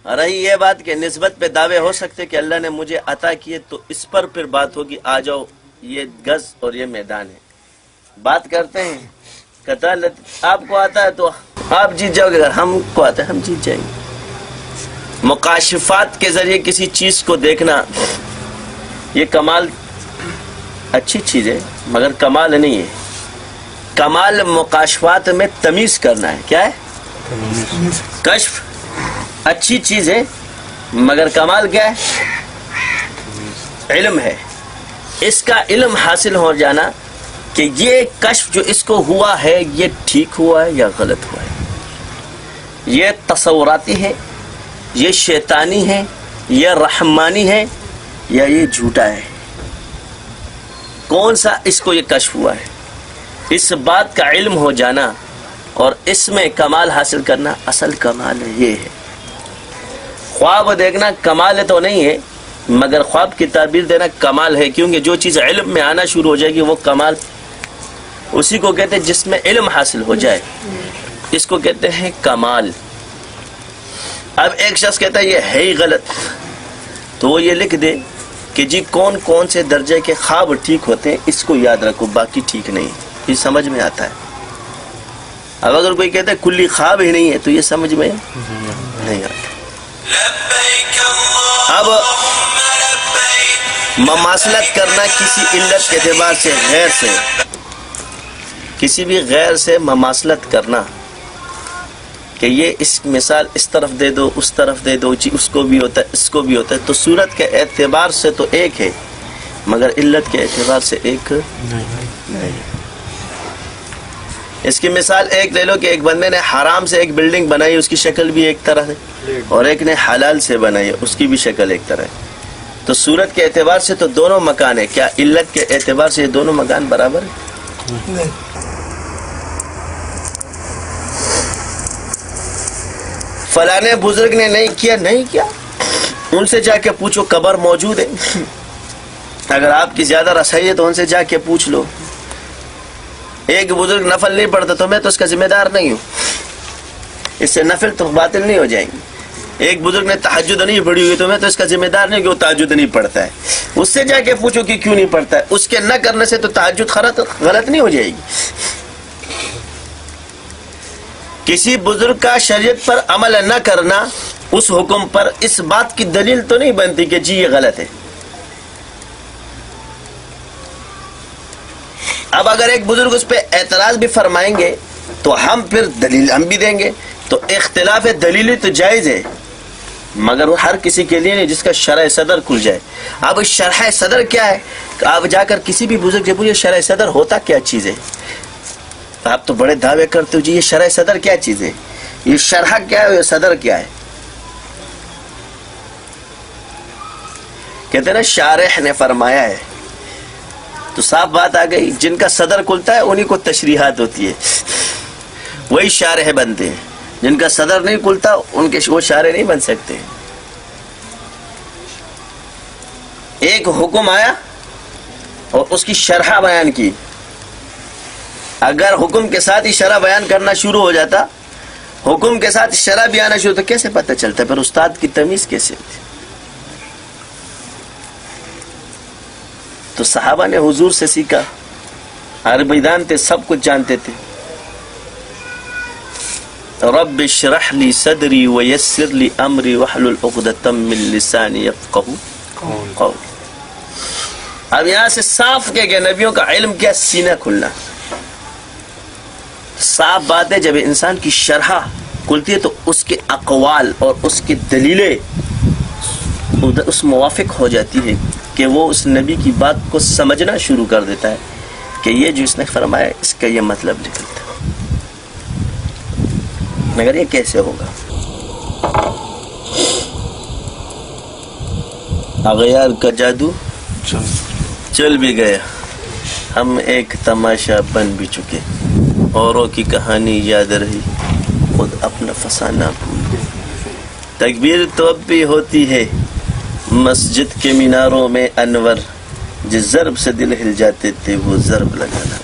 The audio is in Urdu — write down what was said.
رہی یہ بات کہ نسبت پہ دعوے ہو سکتے کہ اللہ نے مجھے عطا کیے، تو اس پر پھر بات ہوگی آ جاؤ یہ گز اور یہ میدان ہے، بات کرتے ہیں کہتا آپ کو آتا ہے تو آپ جیت جاؤ گے، اگر ہم کو آتا ہے ہم جیت جائیں گے۔ مکاشفات کے ذریعے کسی چیز کو دیکھنا یہ کمال اچھی چیز ہے، مگر کمال نہیں ہے۔ کمال مکاشفات میں تمیز کرنا ہے۔ کیا ہے؟ کشف اچھی چیز ہے، مگر کمال کیا ہے؟ علم ہے۔ اس کا علم حاصل ہو جانا کہ یہ کشف جو اس کو ہوا ہے یہ ٹھیک ہوا ہے یا غلط ہوا ہے، یہ تصوراتی ہے، یہ شیطانی ہے، یہ رحمانی ہے، یا یہ جھوٹا ہے، کون سا اس کو یہ کشف ہوا ہے۔ اس بات کا علم ہو جانا اور اس میں کمال حاصل کرنا اصل کمال یہ ہے۔ خواب دیکھنا کمال تو نہیں ہے، مگر خواب کی تعبیر دینا کمال ہے، کیونکہ جو چیز علم میں آنا شروع ہو جائے گی وہ کمال اسی کو کہتے ہیں جس میں علم حاصل ہو جائے، اس کو کہتے ہیں کمال۔ اب ایک شخص کہتا ہے یہ ہے ہی غلط، تو وہ یہ لکھ دے کہ جی کون کون سے درجے کے خواب ٹھیک ہوتے ہیں، اس کو یاد رکھو، باقی ٹھیک نہیں۔ یہ سمجھ میں آتا ہے۔ اب اگر کوئی کہتا ہے کلی خواب ہی نہیں ہے تو یہ سمجھ میں نہیں آتا۔ اب مماثلت کرنا کسی علت کے اعتبار سے غیر سے، کسی بھی غیر سے مماثلت کرنا کہ یہ اس مثال اس طرف دے دو اس طرف دے دو، جی اس کو بھی ہوتا ہے اس کو بھی ہوتا ہے، تو صورت کے اعتبار سے تو ایک ہے مگر علت کے اعتبار سے ایک نہیں۔ اس کی مثال ایک لے لو کہ ایک بندے نے حرام سے ایک بلڈنگ بنائی، اس کی شکل بھی ایک طرح ہے، اور ایک نے حلال سے بنائی، اس کی بھی شکل ایک طرح ہے، تو صورت کے اعتبار سے تو دونوں مکان ہے، کیا علت کے اعتبار سے یہ دونوں مکان برابر ہے؟ فلانے بزرگ نے نہیں کیا، نہیں کیا، ان سے جا کے پوچھو، قبر موجود ہے، اگر آپ کی زیادہ رسائی ہے تو ان سے جا کے پوچھ لو۔ ایک بزرگ نفل نہیں پڑھتا تو میں تو اس کا ذمہ دار نہیں ہوں، اس سے نفل تو باطل نہیں ہو جائیں گے۔ ایک بزرگ نے تہجد نہیں پڑھی ہوئی تو میں تو اس کا ذمہ دار نہیں کہ وہ تہجد نہیں پڑھتا ہے، اس سے جا کے پوچھو کہ کیوں نہیں پڑھتا ہے، اس کے نہ کرنے سے تو تہجد غلط نہیں ہو جائے گی۔ کسی بزرگ کا شریعت پر عمل نہ کرنا اس حکم پر اس بات کی دلیل تو نہیں بنتی کہ جی یہ غلط ہے۔ اب اگر ایک بزرگ اس پہ اعتراض بھی فرمائیں گے تو ہم پھر دلیل ہم بھی دیں گے، تو اختلاف دلیلی تو جائز ہے، مگر وہ ہر کسی کے لیے نہیں جس کا شرح صدر کھل جائے۔ اب شرح صدر کیا ہے؟ آپ جا کر کسی بھی بزرگ سے پوچھیں شرح صدر ہوتا کیا چیز ہے؟ آپ تو بڑے دعوے کرتے ہو جی یہ شرح صدر کیا چیز ہے، یہ شرح کیا ہے، یہ صدر کیا ہے؟ کہتے ہیں نا شارح نے فرمایا ہے، تو صاف بات آ گئی، جن کا صدر کھلتا ہے انہی کو تشریحات ہوتی ہے، وہی شارح بنتے ہیں، جن کا صدر نہیں کھلتا ان کے وہ شارح نہیں بن سکتے۔ ایک حکم آیا اور اس کی شرح بیان کی، اگر حکم کے ساتھ ہی شرح بیان کرنا شروع ہو جاتا، حکم کے ساتھ شرح بھی آنا شروع تو کیسے پتہ چلتا؟ پھر استاد کی تمیز کیسے ہوتی؟ تو صحابہ نے حضور سے سیکھا، عربی دان تھے، سب کچھ جانتے تھے۔ رب اشرح لی صدری ویسر لی امری واحلل عقدۃ من لسانی یفقهوا قولی۔ اب یہاں سے صاف کہ نبیوں کا علم کیا؟ سینہ کھلنا۔ صاف بات ہے جب انسان کی شرح کھلتی ہے تو اس کے اقوال اور اس کی دلیلیں اس موافق ہو جاتی ہے کہ وہ اس نبی کی بات کو سمجھنا شروع کر دیتا ہے کہ یہ جو اس نے فرمایا اس کا یہ مطلب نکلتا ہے، مگر یہ کیسے ہوگا؟ اغیار کا جادو چل بھی گیا، ہم ایک تماشا بن بھی چکے، اوروں کی کہانی یاد رہی، خود اپنا فسانہ بھول گئے۔ تکبیر تو اب بھی ہوتی ہے مسجد کے میناروں میں انور، جس ضرب سے دل ہل جاتے تھے وہ ضرب لگانا